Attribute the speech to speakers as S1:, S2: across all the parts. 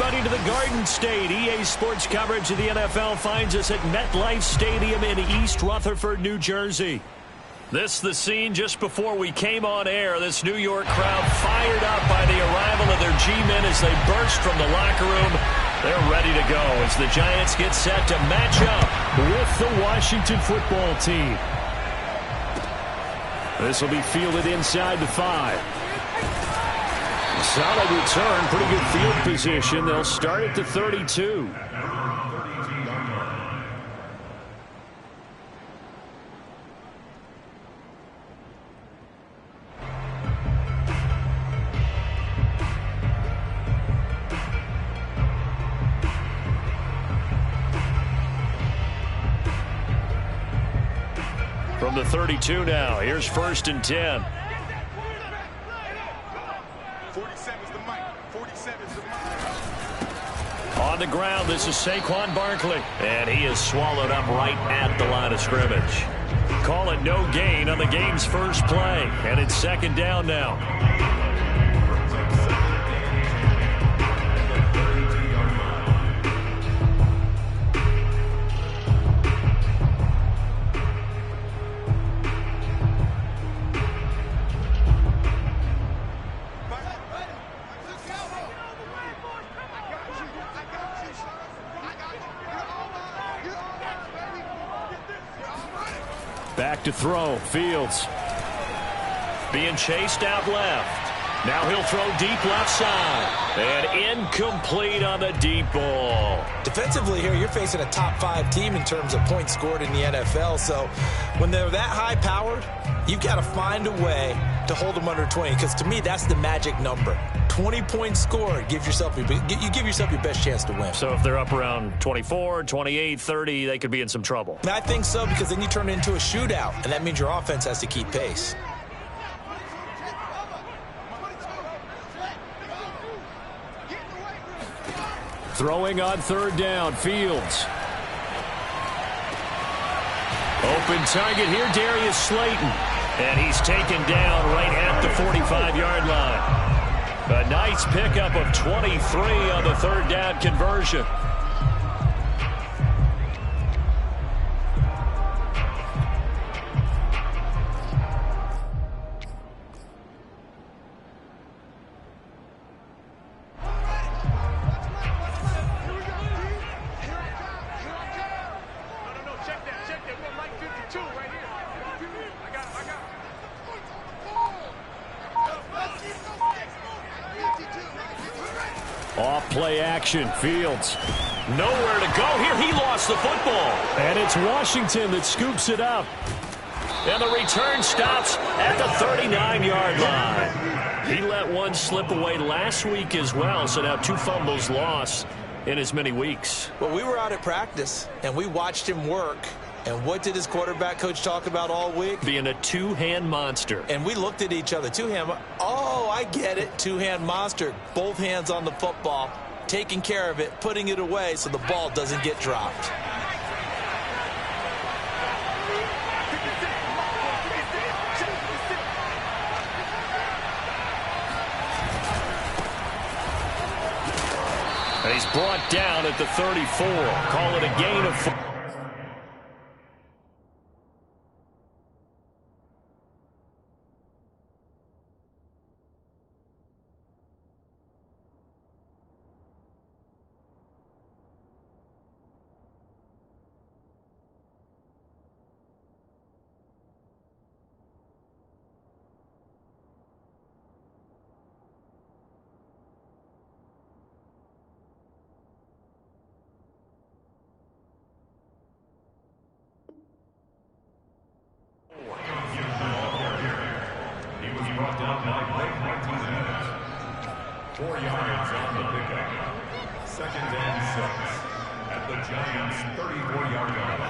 S1: everybody to the Garden State. EA Sports coverage of the NFL finds us at MetLife Stadium in East Rutherford, New Jersey. This the scene just before we came on air. This New York crowd fired up by the arrival of their G-men as they burst from the locker room. They're ready to go as the Giants get set to match up with the Washington football team. This will be fielded inside the 5. Solid return, pretty good field position. They'll start at the 32. From the 32 now, here's 1st and 10.
S2: 47's the mic. 47's the mic.
S1: On the ground, this is Saquon Barkley. And he is swallowed up right at the line of scrimmage. Call it no gain on the game's first play. And it's 2nd down now. Back to throw. Fields being chased out left. Now he'll throw deep left side. And incomplete on the deep ball.
S3: Defensively here, you're facing a top 5 team in terms of points scored in the NFL. So when they're that high powered, you've got to find a way to hold them under 20. Because to me, that's the magic number. 20 points scored, you give yourself your best chance to win.
S1: So if they're up around 24, 28, 30, they could be in some trouble.
S3: I think so, because then you turn it into a shootout, and that means your offense has to keep pace.
S1: Throwing on 3rd down, Fields. Open target here, Darius Slayton. And he's taken down right at the 45-yard line. A nice pickup of 23 on the 3rd down conversion. Off play action, Fields. Nowhere to go here. He lost the football. And it's Washington that scoops it up. And the return stops at the 39-yard line. He let one slip away last week as well, so now 2 fumbles lost in as many weeks.
S3: Well, we were out at practice, and we watched him work. And what did his quarterback coach talk about all week?
S1: Being a 2-hand monster.
S3: And we looked at each other. 2-hand. Oh, I get it. 2-hand monster. Both hands on the football, taking care of it, putting it away so the ball doesn't get dropped.
S1: And he's brought down at the 34. Call it a gain of 4.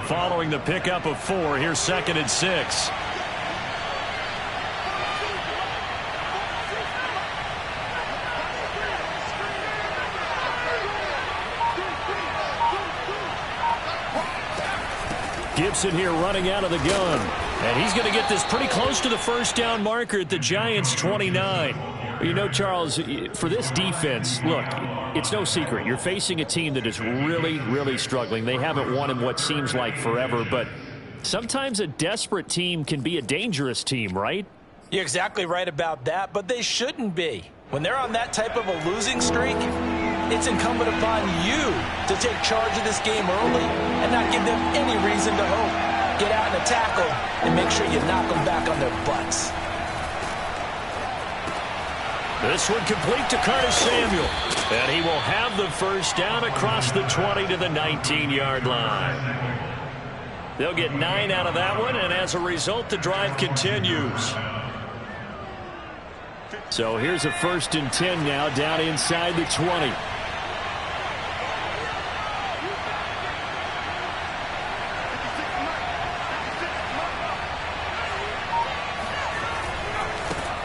S1: Following the pickup of 4, here's 2nd and 6. Gibson here running out of the gun. And he's going to get this pretty close to the 1st down marker at the Giants' 29. You know, Charles, for this defense, look, it's no secret. You're facing a team that is really, really struggling. They haven't won in what seems like forever, but sometimes a desperate team can be a dangerous team, right?
S3: You're exactly right about that, but they shouldn't be. When they're on that type of a losing streak, it's incumbent upon you to take charge of this game early and not give them any reason to hope. Get out and attack them and make sure you knock them back on their butts.
S1: This one complete to Curtis Samuel. And he will have the first down across the 20 to the 19-yard line. They'll get 9 out of that one, and as a result, the drive continues. So here's a 1st and 10 now down inside the 20.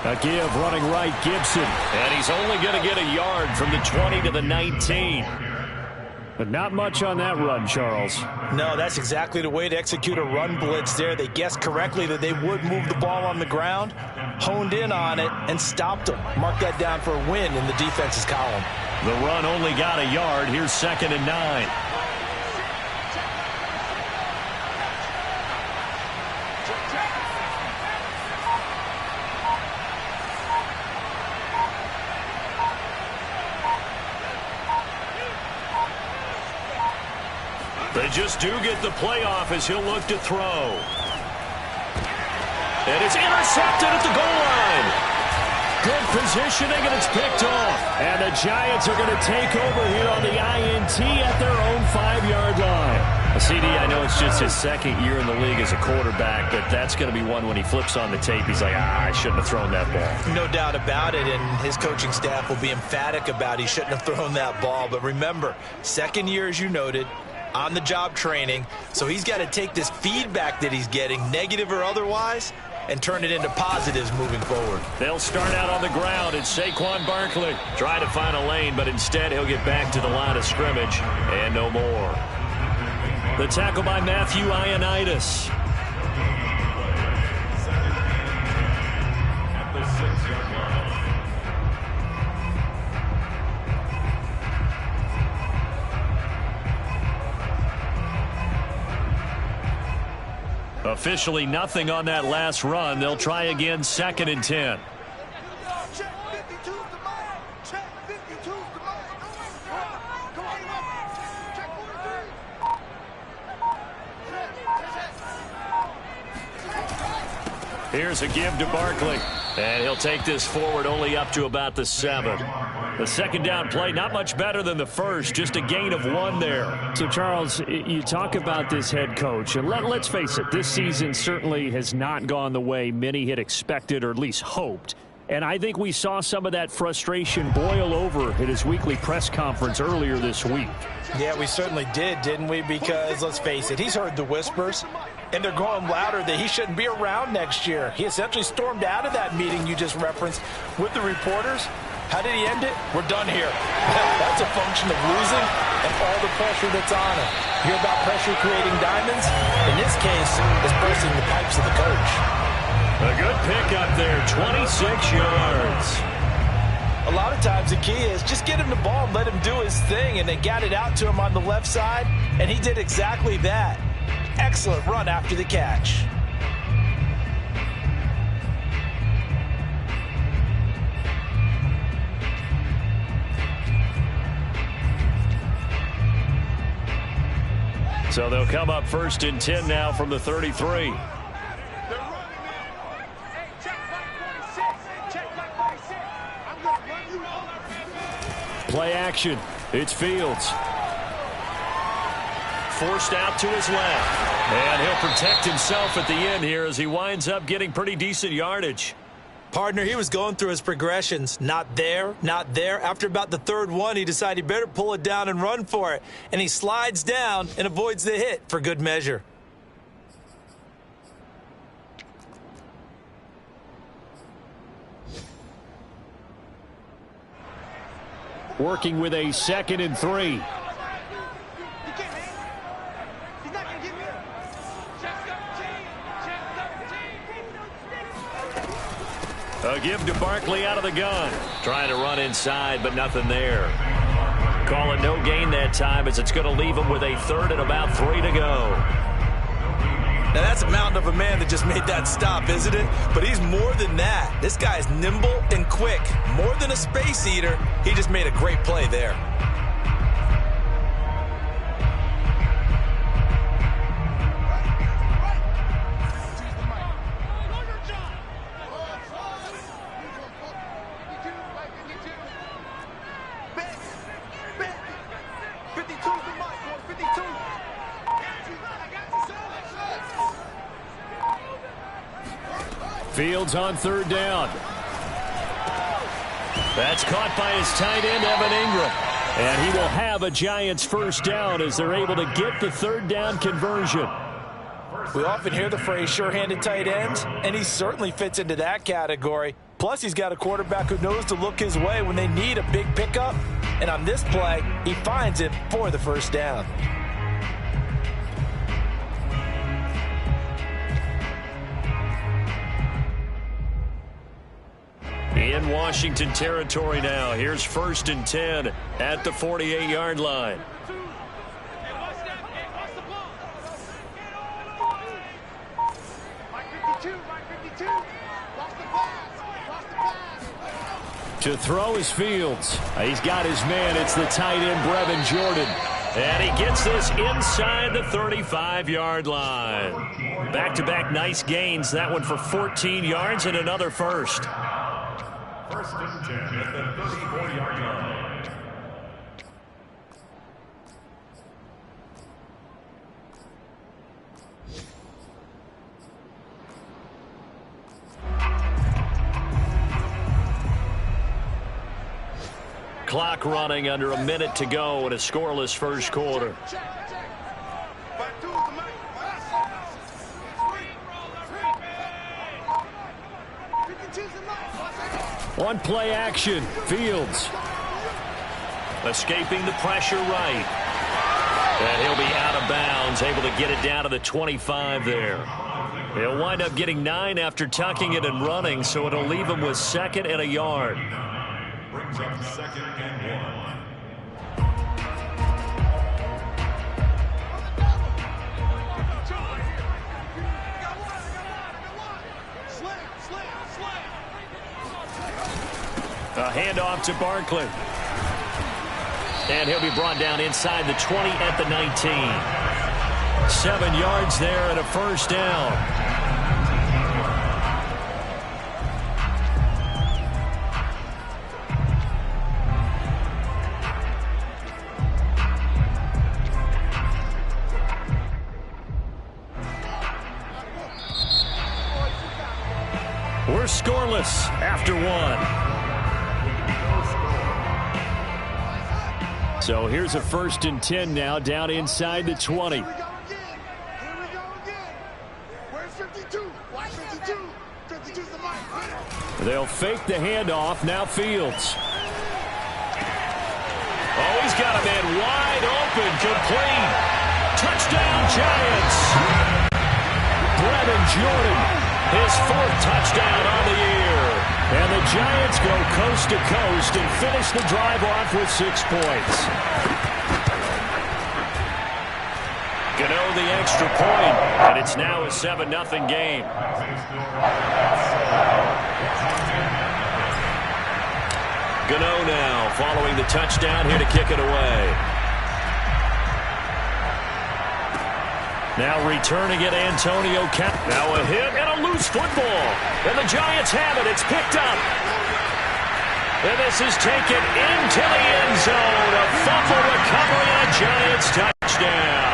S1: A give running right, Gibson. And he's only going to get a yard from the 20 to the 19. But not much on that run, Charles.
S3: No, that's exactly the way to execute a run blitz there. They guessed correctly that they would move the ball on the ground, honed in on it, and stopped them. Mark that down for a win in the defense's column.
S1: The run only got a yard. Here's 2nd and 9. They just do get the playoff as he'll look to throw. And it's intercepted at the goal line. Good positioning, and it's picked off. And the Giants are going to take over here on the INT at their own 5-yard line. CD, I know it's just his 2nd year in the league as a quarterback, but that's going to be one when he flips on the tape. He's like, I shouldn't have thrown that ball.
S3: No doubt about it, and his coaching staff will be emphatic about he shouldn't have thrown that ball. But remember, 2nd year, as you noted, on-the-job training, so he's got to take this feedback that he's getting, negative or otherwise, and turn it into positives moving forward.
S1: They'll start out on the ground. It's Saquon Barkley. Try to find a lane, but instead he'll get back to the line of scrimmage and no more. The tackle by Matthew Ioannidis.
S2: At the 6-yard line.
S1: Officially nothing on that last run. They'll try again, 2nd and 10.
S2: Check 52's the man. Check 52's the man. Come on. Check 43.
S1: Here's a give to Barkley. And he'll take this forward only up to about the 7. The 2nd down play, not much better than the first, just a gain of 1 there. So, Charles, you talk about this head coach, and let's face it, this season certainly has not gone the way many had expected or at least hoped. And I think we saw some of that frustration boil over at his weekly press conference earlier this week.
S3: Yeah, we certainly did, didn't we? Because, let's face it, he's heard the whispers, and they're going louder that he shouldn't be around next year. He essentially stormed out of that meeting you just referenced with the reporters. How did he end it? We're done here. That's a function of losing and all the pressure that's on him. Hear about pressure creating diamonds? In this case, it's bursting the pipes of the coach.
S1: A good pickup there, 26 yards.
S3: A lot of times the key is just get him the ball and let him do his thing, and they got it out to him on the left side, and he did exactly that. Excellent run after the catch.
S1: So they'll come up 1st and 10 now from the 33. Play action. It's Fields. Forced out to his left. And he'll protect himself at the end here as he winds up getting pretty decent yardage.
S3: Partner, he was going through his progressions. Not there, not there. After about the 3rd one, he decided he better pull it down and run for it. And he slides down and avoids the hit for good measure.
S1: Working with a 2nd and 3. A give to Barkley out of the gun. Trying to run inside, but nothing there. Call it no gain that time as it's going to leave him with a third and about 3 to go.
S3: Now, that's a mountain of a man that just made that stop, isn't it? But he's more than that. This guy's nimble and quick. More than a space eater. He just made a great play there.
S1: Fields on third down. That's caught by his tight end, Evan Ingram. And he will have a Giants first down as they're able to get the third down conversion.
S3: We often hear the phrase sure-handed tight ends, and he certainly fits into that category. Plus, he's got a quarterback who knows to look his way when they need a big pickup. And on this play, he finds it for the first down.
S1: In Washington territory now. Here's 1st and 10 at the 48-yard line. To throw is Fields. He's got his man. It's the tight end, Brevin Jordan. And he gets this inside the 35-yard line. Back-to-back nice gains. That one for 14 yards and another first. 1st and 10 at the 34-yard line. Clock running under a minute to go in a scoreless first quarter. On play action, Fields. Escaping the pressure right. And he'll be out of bounds, able to get it down to the 25 there. He'll wind up getting 9 after tucking it and running, so it'll leave him with 2nd and a yard. Brings up 2nd and 1. A handoff to Barkley. And he'll be brought down inside the 20 at the 19. 7 yards there and a first down. We're scoreless after 1. So here's a 1st and 10 now, down inside the 20.
S2: Here we go again. Where's 52? Why 52? 52's the mic.
S1: They'll fake the handoff. Now Fields. Oh, he's got a man wide open. Complete. Touchdown, Giants. Brevin Jordan, his 4th touchdown on the year. And the Giants go coast to coast and finish the drive off with 6 points. Gano the extra point, and it's now a 7-0 game. Gano now following the touchdown here to kick it away. Now returning it, Antonio Cap. Now a hit and a loose football. And the Giants have it. It's picked up. And this is taken into the end zone. A fumble recovery and a Giants touchdown.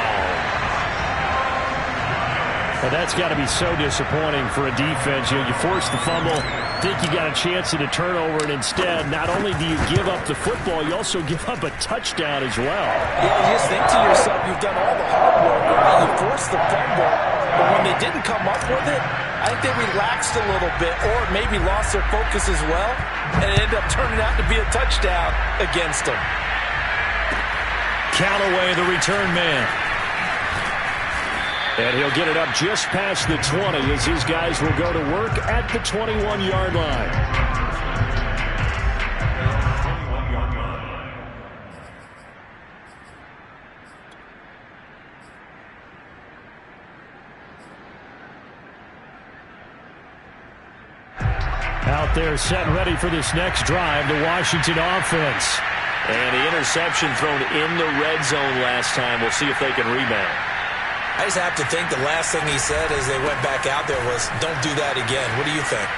S1: Well, that's got to be so disappointing for a defense. You force the fumble, think you got a chance at a turnover, and instead, not only do you give up the football, you also give up a touchdown as well.
S3: Yeah, you just think to yourself, you've done all the hard work, and you forced the fumble, but when they didn't come up with it, I think they relaxed a little bit, or maybe lost their focus as well, and it ended up turning out to be a touchdown against them.
S1: Callaway, the return man. And he'll get it up just past the 20 as his guys will go to work at the 21-yard line. Out there set and ready for this next drive, the Washington offense.
S4: And the interception thrown in the red zone last time. We'll see if they can rebound.
S3: I just have to think the last thing he said as they went back out there was, don't do that again. What do you think?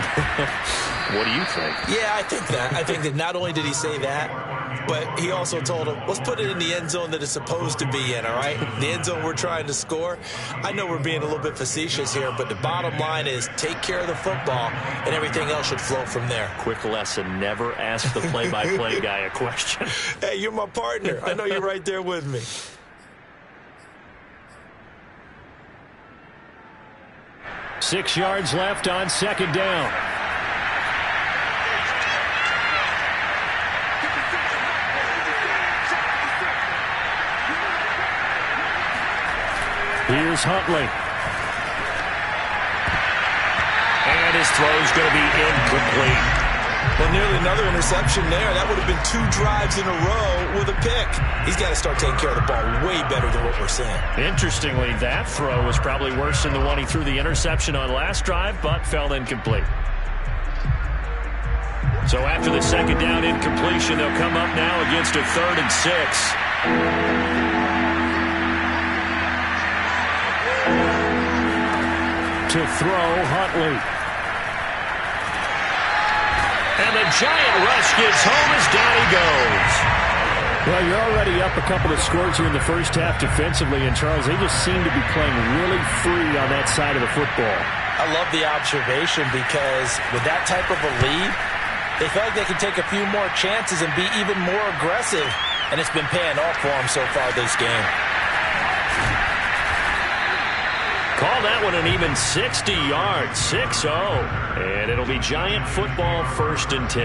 S4: What do you think?
S3: Yeah, I think that. I think that not only did he say that, but he also told him, let's put it in the end zone that it's supposed to be in, all right? The end zone we're trying to score. I know we're being a little bit facetious here, but the bottom line is take care of the football, and everything else should flow from there.
S4: Quick lesson, never ask the play-by-play guy a question.
S3: Hey, you're my partner. I know you're right there with me.
S1: Six yards left on second down. Here's Huntley.
S4: And his throw's going to be incomplete.
S3: Well, nearly another interception there. That would have been 2 drives in a row with a pick. He's got to start taking care of the ball way better than what we're seeing.
S1: Interestingly, that throw was probably worse than the one he threw the interception on last drive, but fell incomplete. So after the second down incompletion, they'll come up now against a 3rd and 6. To throw, Huntley.
S4: And the giant rush gets home as down he goes.
S1: Well, you're already up a couple of scores here in the first half defensively, and Charles, they just seem to be playing really free on that side of the football.
S3: I love the observation because with that type of a lead, they feel like they can take a few more chances and be even more aggressive, and it's been paying off for them so far this game.
S4: Call that one an even 60 yards, 6-0. And it'll be Giant football 1st and 10.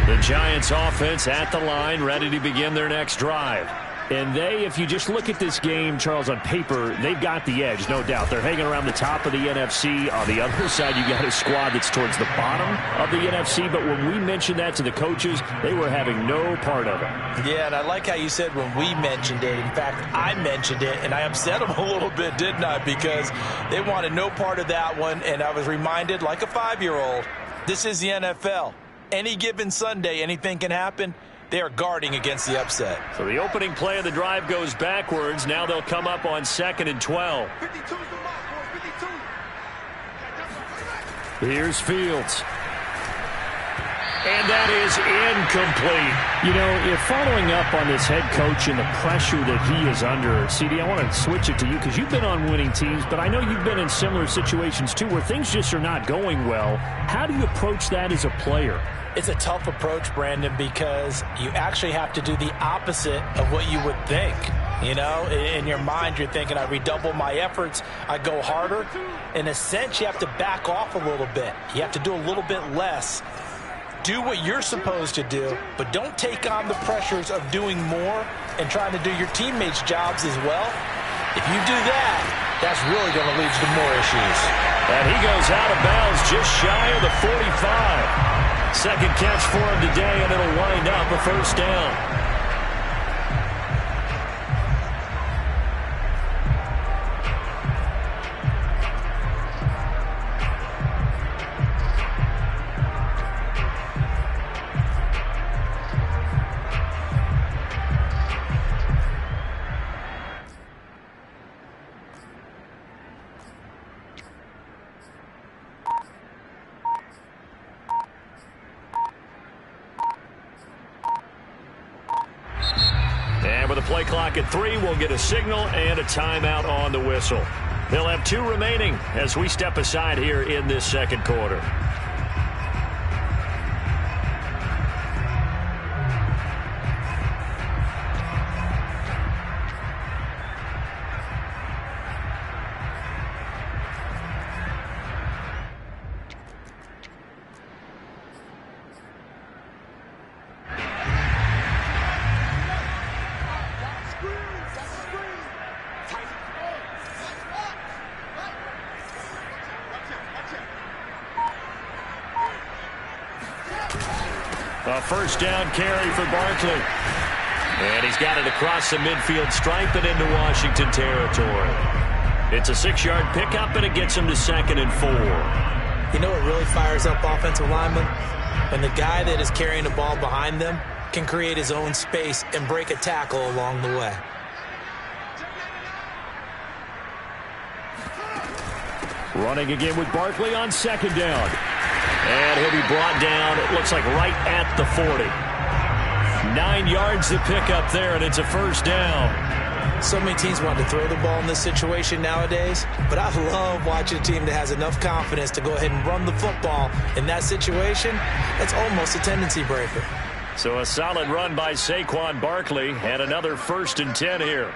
S1: The Giants offense at the line, ready to begin their next drive. And they, if you just look at this game, Charles, on paper, they've got the edge, no doubt. They're hanging around the top of the NFC. On the other side, you got a squad that's towards the bottom of the NFC. But when we mentioned that to the coaches, they were having no part of it.
S3: Yeah, and I like how you said when we mentioned it. In fact, I mentioned it, and I upset them a little bit, didn't I? Because they wanted no part of that one, and I was reminded, like a 5-year-old, this is the NFL. Any given Sunday, anything can happen. They are guarding against the upset.
S1: So the opening play of the drive goes backwards. Now they'll come up on 2nd and 12. Here's Fields. And that is incomplete. You know, if following up on this head coach and the pressure that he is under, CD, I want to switch it to you because you've been on winning teams, but I know you've been in similar situations too where things just are not going well. How do you approach that as a player?
S3: It's a tough approach, Brandon, because you actually have to do the opposite of what you would think. You know, in your mind, you're thinking, I redouble my efforts, I go harder. In a sense, you have to back off a little bit. You have to do a little bit less. Do what you're supposed to do, but don't take on the pressures of doing more and trying to do your teammates' jobs as well. If you do that, that's really going to lead to more issues.
S1: And he goes out of bounds just shy of the 45. Second catch for him today, and it'll wind up a 1st down. And with the play clock at 3, we'll get a signal and a timeout on the whistle. They'll have 2 remaining as we step aside here in this second quarter. first down carry for Barkley. And he's got it across the midfield stripe and into Washington territory. It's a 6-yard pickup, and it gets him to 2nd and 4.
S3: You know what really fires up offensive linemen? When the guy that is carrying the ball behind them can create his own space and break a tackle along the way.
S1: Running again with Barkley on 2nd down. And he'll be brought down, it looks like right at the 40. 9 yards to pick up there, and it's a first down.
S3: So many teams want to throw the ball in this situation nowadays, but I love watching a team that has enough confidence to go ahead and run the football in that situation. That's almost a tendency breaker.
S1: So a solid run by Saquon Barkley, and another 1st and 10 here.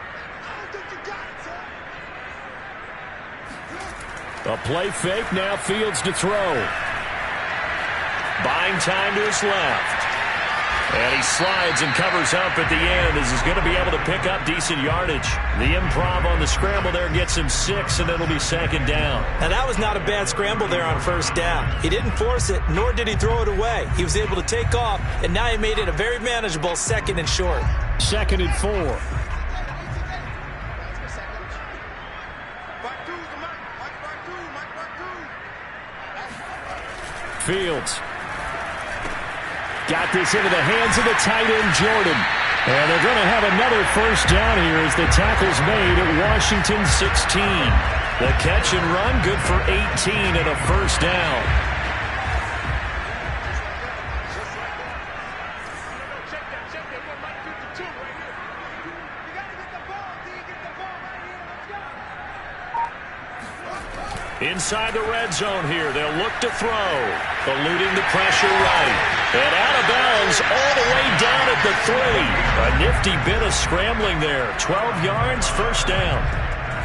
S1: A play fake, now Fields to throw. Buying time to his left. And he slides and covers up at the end as he's going to be able to pick up decent yardage. The improv on the scramble there gets him 6, and it'll be 2nd down.
S3: Now, that was not a bad scramble there on 1st down. He didn't force it, nor did he throw it away. He was able to take off, and now he made it a very manageable 2nd and short.
S1: 2nd and 4. Fields. Got this into the hands of the tight end, Jordan. And they're going to have another first down here as the tackle's made at Washington 16. The catch and run, good for 18 and a first down. Inside the red zone here, they'll look to throw. Eluding the pressure right. And out of bounds all the way down at the 3. A nifty bit of scrambling there. 12 yards, first down.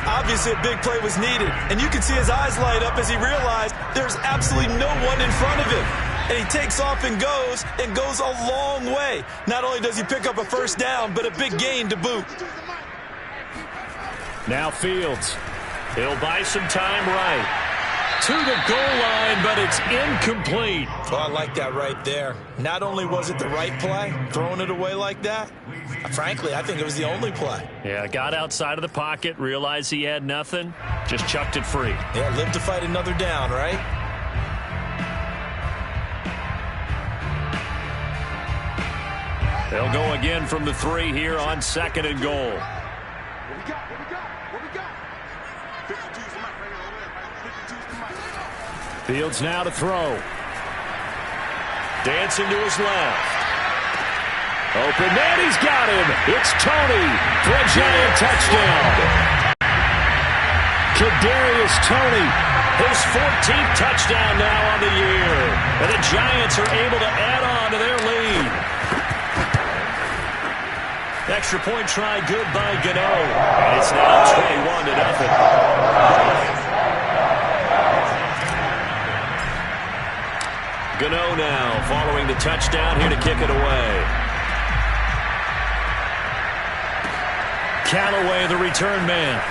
S3: Obviously a big play was needed, and you can see his eyes light up as he realized there's absolutely no one in front of him. And he takes off and goes a long way. Not only does he pick up a first down, but a big gain to boot.
S1: Now Fields. He'll buy some time right. To the goal line, but it's incomplete.
S3: Oh, I like that right there. Not only was it the right play, throwing it away like that, frankly, I think it was the only play.
S1: Yeah, got outside of the pocket, realized he had nothing, just chucked it free.
S3: Yeah, live to fight another down, right?
S1: They'll go again from the 3 here on 2nd and goal. Fields now to throw. Dancing to his left. Open man, he's got him. It's Tony for a Giant touchdown. Kadarius Toney, his 14th touchdown now on the year. And the Giants are able to add on to their lead. Extra point try good by Gano. And it's now 21-0. Gano now following the touchdown here to kick it away. Callaway, the return man.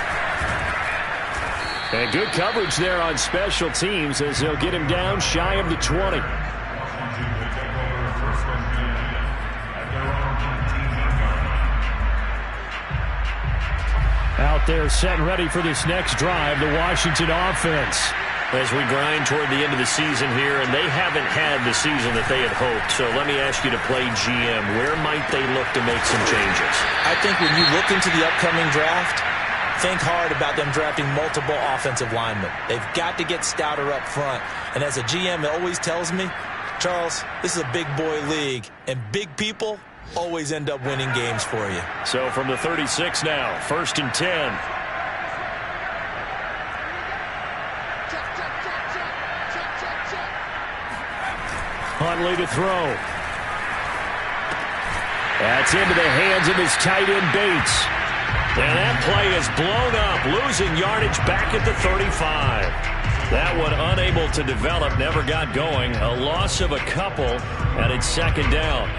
S1: And good coverage there on special teams as they'll get him down shy of the 20. Out there set and ready for this next drive, the Washington offense. As we grind toward the end of the season here, and they haven't had the season that they had hoped. So let me ask you to play GM. Where might they look to make some changes?
S3: I think when you look into the upcoming draft, think hard about them drafting multiple offensive linemen. They've got to get stouter up front. And as a GM, it always tells me, Charles, this is a big boy league, and big people always end up winning games for you.
S1: So from the 36 now, 1st and 10. Huntley to throw. That's into the hands of his tight end Bates. And that play is blown up, losing yardage back at the 35. That one unable to develop, never got going. A loss of a couple, and it's 2nd down.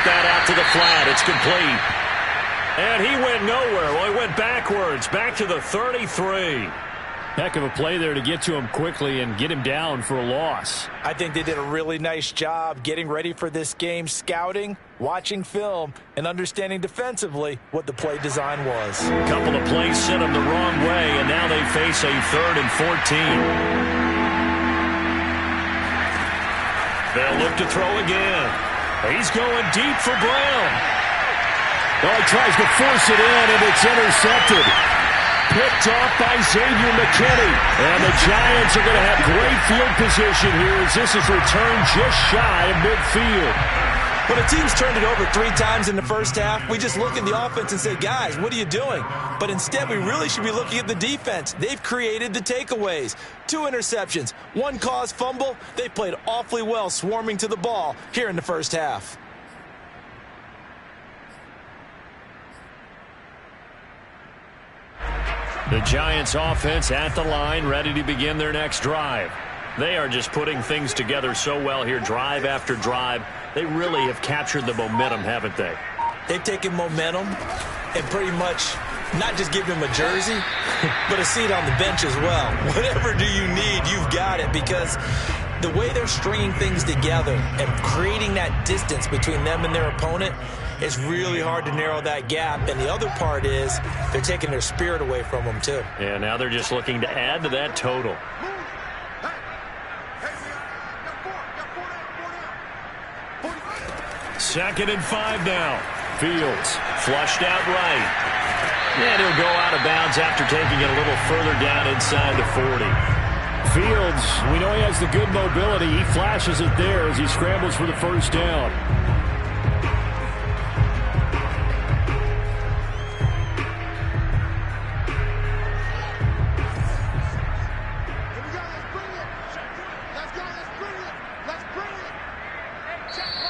S1: that out to the flat. It's complete. And he went nowhere. Well, he went backwards, back to the 33.
S4: Heck of a play there to get to him quickly and get him down for a loss.
S3: I think they did a really nice job getting ready for this game, scouting, watching film, and understanding defensively what the play design was.
S1: A couple of plays sent them the wrong way, and now they face a 3rd and 14. They'll look to throw again. He's going deep for Brown.
S4: Well, he tries to force it in, and it's intercepted.
S1: Picked off by Xavier McKinney. And the Giants are going to have great field position here as this is returned just shy of midfield.
S3: When a team's turned it over 3 times in the first half, we just look at the offense and say, guys, what are you doing? But instead, we really should be looking at the defense. They've created the takeaways. 2 interceptions, 1 caused fumble. They played awfully well swarming to the ball here in the first half.
S1: The Giants offense at the line, ready to begin their next drive. They are just putting things together so well here, drive after drive. They really have captured the momentum, haven't they?
S3: They've taken momentum and pretty much not just given him a jersey, but a seat on the bench as well. Whatever do you need, you've got it, because the way they're stringing things together and creating that distance between them and their opponent, it's really hard to narrow that gap. And the other part is they're taking their spirit away from them, too.
S1: Yeah, now they're just looking to add to that total. Second and 5 now. Fields flushed out right. And he'll go out of bounds after taking it a little further down inside the 40.
S4: Fields, we know he has the good mobility. He flashes it there as he scrambles for the first down.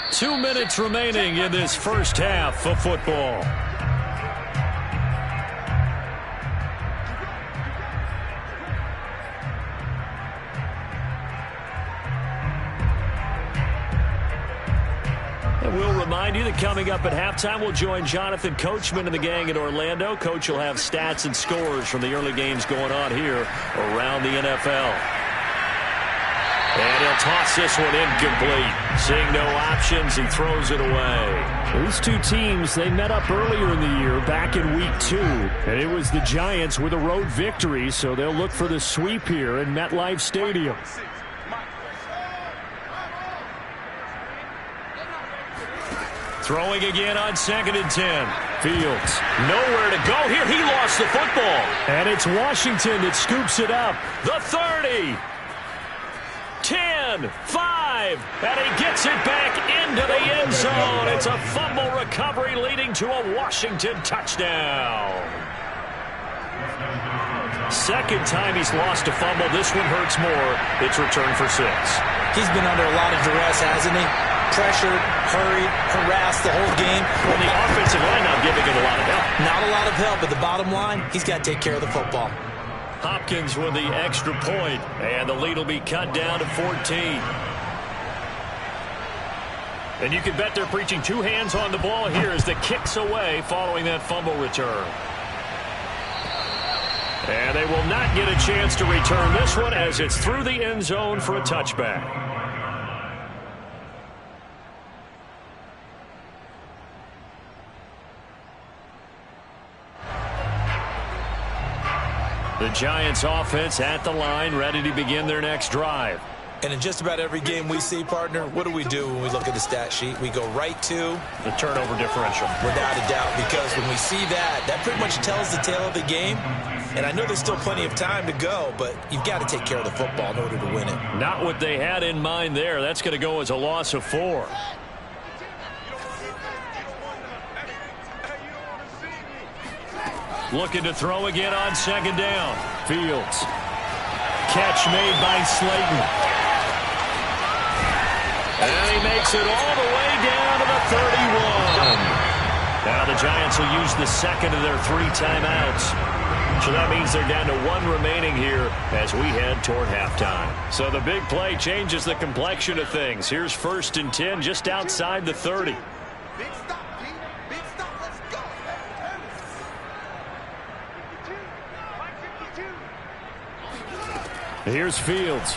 S2: Let's
S1: 2 minutes remaining in this first half of football. And we'll remind you that coming up at halftime, we'll join Jonathan Coachman and the gang in Orlando. Coach will have stats and scores from the early games going on here around the NFL. And he'll toss this one incomplete. Seeing no options, he throws it away.
S4: These two teams, they met up earlier in the year, back in week 2. And it was the Giants with a road victory, so they'll look for the sweep here in MetLife Stadium.
S1: Throwing again on 2nd and 10. Fields, nowhere to go here. He lost the football.
S4: And it's Washington that scoops it up.
S1: The 30. 10, 5, and he gets it back into the end zone. It's a fumble recovery leading to a Washington touchdown. Second time he's lost a fumble. This one hurts more. It's returned for 6.
S3: He's been under a lot of duress, hasn't he? Pressured, hurried, harassed the whole game.
S1: Well, the offensive line not giving him a lot of help.
S3: Not a lot of help, but the bottom line, he's got to take care of the football.
S1: Hopkins with the extra point, and the lead will be cut down to 14. And you can bet they're preaching 2 hands on the ball here as the kick's away following that fumble return. And they will not get a chance to return this one as it's through the end zone for a touchback. The Giants offense at the line, ready to begin their next drive.
S3: And in just about every game we see, partner, what do we do when we look at the stat sheet? We go right to
S1: the turnover differential.
S3: Without a doubt, because when we see that, that pretty much tells the tale of the game. And I know there's still plenty of time to go, but you've got to take care of the football in order to win it.
S1: Not what they had in mind there. That's going to go as a loss of 4. Looking to throw again on 2nd down. Fields. Catch made by Slayton. And he makes it all the way down to the 31. Now the Giants will use the second of their 3 timeouts. So that means they're down to 1 remaining here as we head toward halftime. So the big play changes the complexion of things. Here's 1st and 10 just outside the 30.
S4: Here's Fields.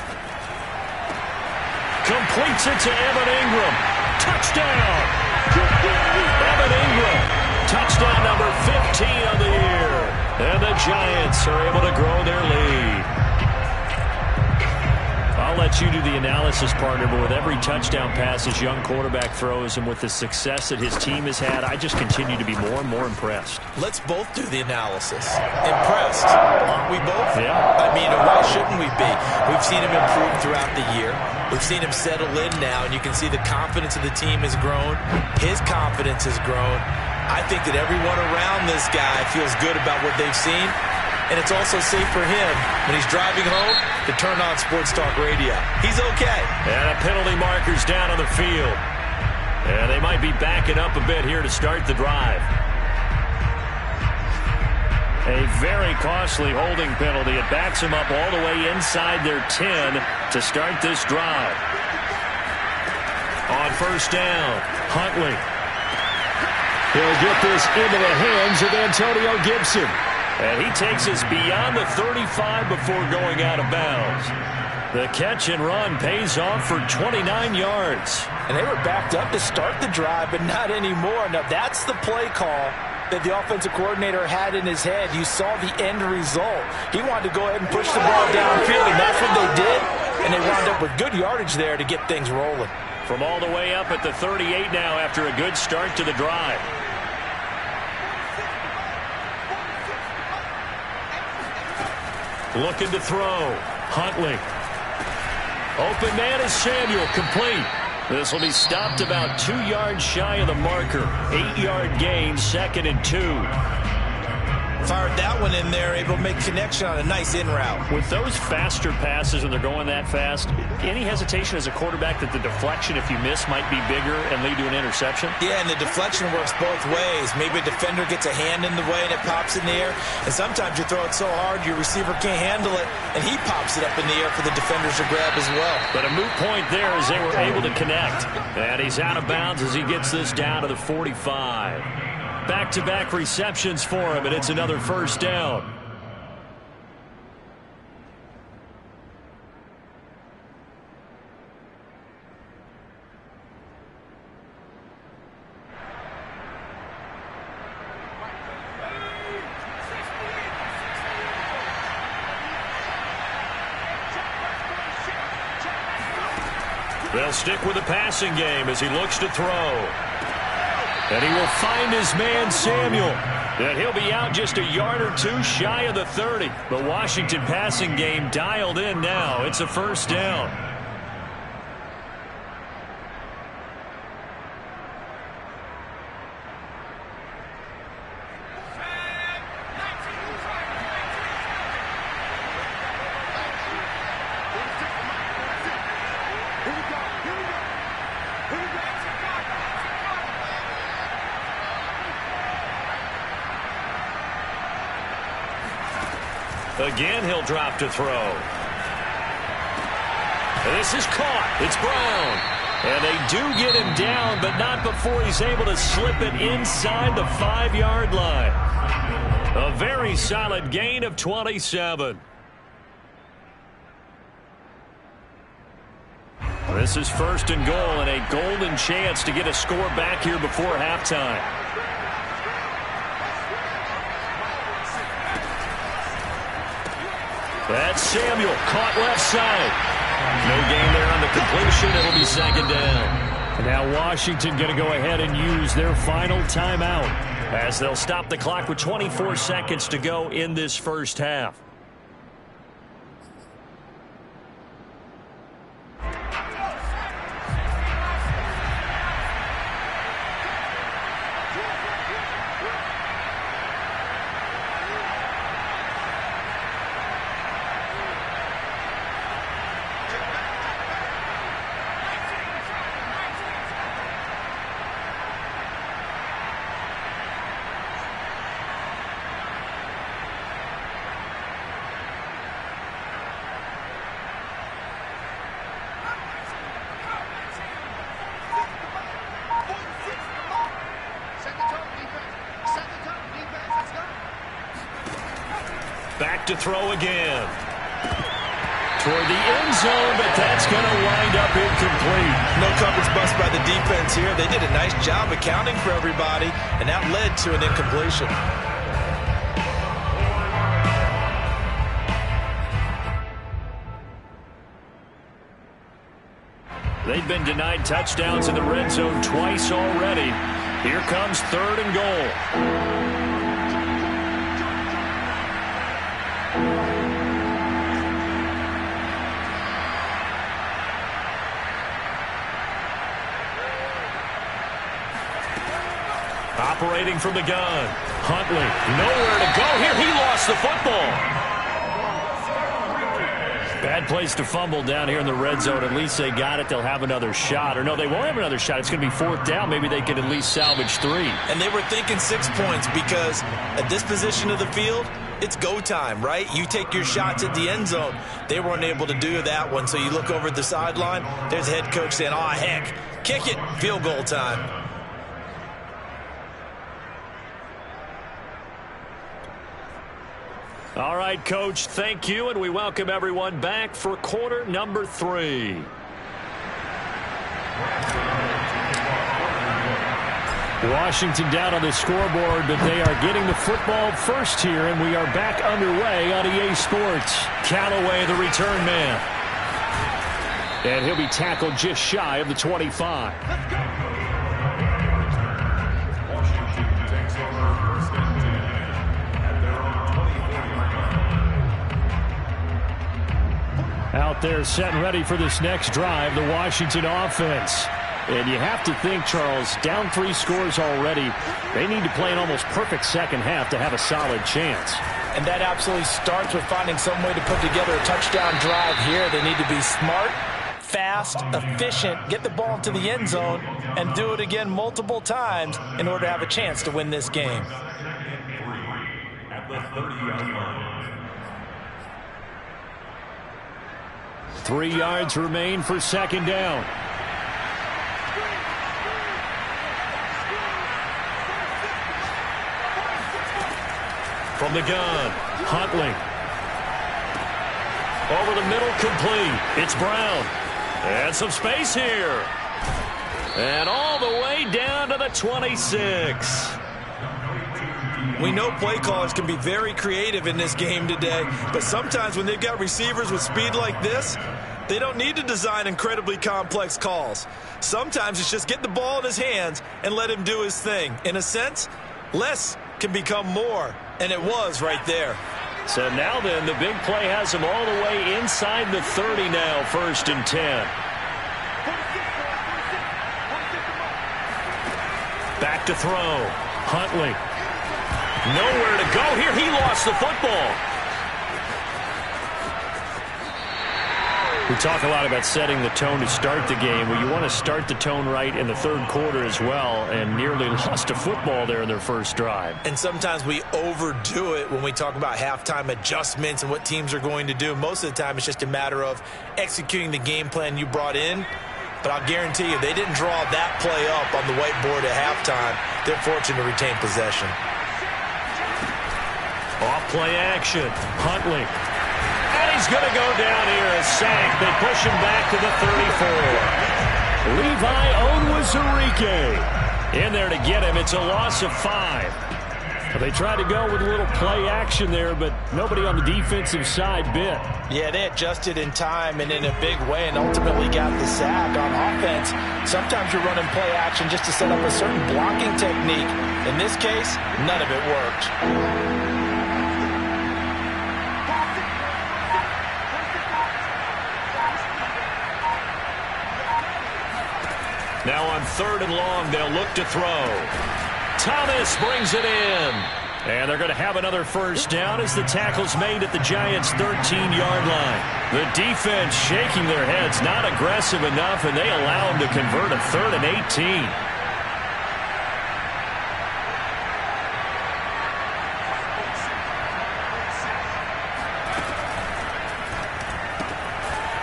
S1: Completes it to Evan Ingram. Touchdown! Evan Ingram. Touchdown number 15 of the year. And the Giants are able to grow their lead. I'll let you do the analysis, partner, but with every touchdown pass his young quarterback throws and with the success that his team has had, I just continue to be more and more impressed.
S3: Let's both do the analysis. Impressed, aren't we both?
S1: Yeah.
S3: I mean, why shouldn't we be? We've seen him improve throughout the year. We've seen him settle in now, and you can see the confidence of the team has grown. His confidence has grown. I think that everyone around this guy feels good about what they've seen. And it's also safe for him when he's driving home to turn on Sports Talk Radio. He's okay.
S1: And a penalty marker's down on the field. And they might be backing up a bit here to start the drive. A very costly holding penalty. It backs them up all the way inside their 10 to start this drive. On first down, Huntley.
S4: He'll get this into the hands of Antonio Gibson.
S1: And he takes us beyond the 35 before going out of bounds. The catch and run pays off for 29 yards.
S3: And they were backed up to start the drive, but not anymore. Now, that's the play call that the offensive coordinator had in his head. You saw the end result. He wanted to go ahead and push the ball downfield, and that's what they did. And they wound up with good yardage there to get things rolling.
S1: From all the way up at the 38 now after a good start to the drive. Looking to throw. Huntley. Open man is Samuel. Complete. This will be stopped about 2 yards shy of the marker. 8-yard gain, 2nd and 2.
S3: Fired that one in there, able to make connection on a nice in route.
S1: With those faster passes when they're going that fast, any hesitation as a quarterback that the deflection, if you miss, might be bigger and lead to an interception?
S3: Yeah, and the deflection works both ways. Maybe a defender gets a hand in the way and it pops in the air. And sometimes you throw it so hard your receiver can't handle it, and he pops it up in the air for the defenders to grab as well.
S1: But a moot point there as they were able to connect. And he's out of bounds as he gets this down to the 45. Back-to-back receptions for him, and it's another first down. They'll stick with the passing game as he looks to throw. And he will find his man, Samuel. And he'll be out just a yard or two shy of the 30. The Washington passing game dialed in now. It's a first down. Again, he'll drop to throw. And this is caught. It's Brown. And they do get him down, but not before he's able to slip it inside the 5-yard line. A very solid gain of 27. This is first and goal and a golden chance to get a score back here before halftime. That's Samuel, caught left side. No gain there on the completion. It'll be second down.
S4: And now Washington going to go ahead and use their final timeout
S1: as they'll stop the clock with 24 seconds to go in this first half. Back to throw again. Toward the end zone, but that's going to wind up incomplete.
S3: No coverage bust by the defense here. They did a nice job accounting for everybody, and that led to an incompletion.
S1: They've been denied touchdowns in the red zone twice already. Here comes 3rd and goal. Operating from the gun. Huntley, nowhere to go here. He lost the football. Bad place to fumble down here in the red zone. At least they got it. They'll have another shot. Or no, they won't have another shot. It's going to be 4th down. Maybe they can at least salvage 3.
S3: And they were thinking 6 points because at this position of the field, it's go time, right? You take your shots at the end zone. They weren't able to do that one. So you look over at the sideline. There's the head coach saying, oh, heck, kick it. Field goal time.
S1: All right, Coach, thank you, and we welcome everyone back for quarter number 3.
S4: Washington down on the scoreboard, but they are getting the football first here, and we are back underway on EA Sports.
S1: Callaway, the return man.
S4: And he'll be tackled just shy of the 25.
S2: Let's go.
S4: Out there set and ready for this next drive, the Washington offense. And you have to think, Charles, down 3 scores already. They need to play an almost perfect second half to have a solid chance.
S3: And that absolutely starts with finding some way to put together a touchdown drive here. They need to be smart, fast, efficient, get the ball into the end zone, and do it again multiple times in order to have a chance to win this game.
S5: At the 30-yard line.
S4: 3 yards remain for second down.
S1: From the gun, Huntley. Over the middle, complete. It's Brown. And some space here. And all the way down to the 26.
S3: We know play callers can be very creative in this game today, but sometimes when they've got receivers with speed like this, they don't need to design incredibly complex calls. Sometimes it's just get the ball in his hands and let him do his thing. In a sense, less can become more, and it was right there.
S1: So now then, the big play has him all the way inside the 30 now, 1st and 10. Back to throw. Huntley. Nowhere to go here. He lost the football.
S4: We talk a lot about setting the tone to start the game. Well, you want to start the tone right in the 3rd quarter as well, and nearly lost a football there in their first drive.
S3: And sometimes we overdo it when we talk about halftime adjustments and what teams are going to do. Most of the time, it's just a matter of executing the game plan you brought in. But I'll guarantee you, they didn't draw that play up on the whiteboard at halftime. They're fortunate to retain possession.
S1: Off play action. Huntley. And he's going to go down here. A sack. They push him back to the 34. Levi Onwuzurike in there to get him. It's a loss of 5.
S4: They tried to go with a little play action there, but nobody on the defensive side bit.
S3: Yeah, they adjusted in time and in a big way and ultimately got the sack on offense. Sometimes you're running play action just to set up a certain blocking technique. In this case, none of it worked.
S1: Now on 3rd and long, they'll look to throw. Thomas brings it in. And they're going to have another first down as the tackle's made at the Giants' 13-yard line. The defense shaking their heads, not aggressive enough, and they allow them to convert a 3rd and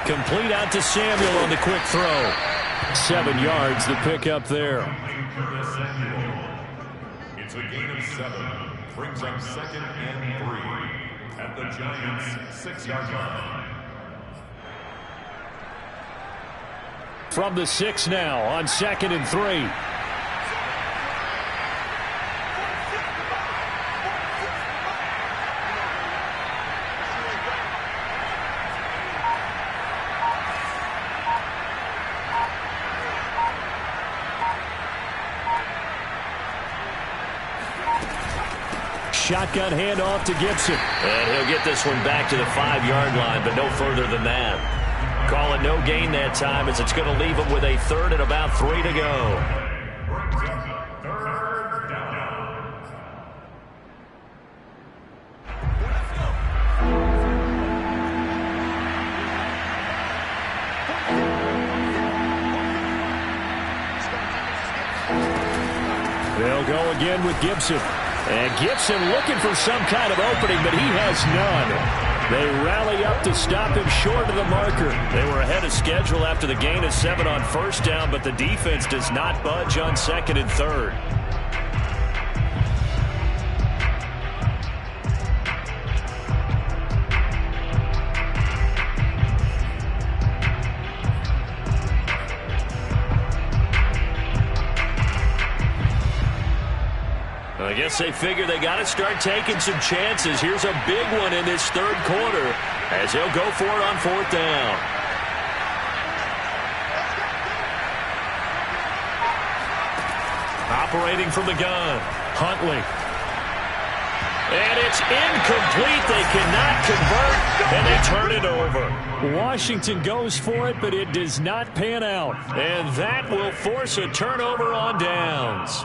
S1: 18. Complete out to Samuel on the quick throw. 7 yards, the pick up there.
S5: It's a gain of 7. Brings up 2nd and 3 at at the Giants' 6-yard line.
S4: From the 6 now on 2nd and 3. Shotgun handoff to Gibson.
S1: And he'll get this one back to the 5-yard line, but no further than that. Call it no gain that time, as it's going to leave him with a 3rd and about 3 to go.
S5: Third down.
S4: They'll go again with Gibson. And Gibson looking for some kind of opening, but he has none. They rally up to stop him short of the marker.
S1: They were ahead of schedule after the gain of 7 on 1st down, but the defense does not budge on 2nd and 3rd. I guess they figure they got to start taking some chances. Here's a big one in this 3rd quarter as they'll go for it on 4th down. Operating from the gun, Huntley. And it's incomplete. They cannot convert, and they turn it over.
S4: Washington goes for it, but it does not pan out.
S1: And that will force a turnover on downs.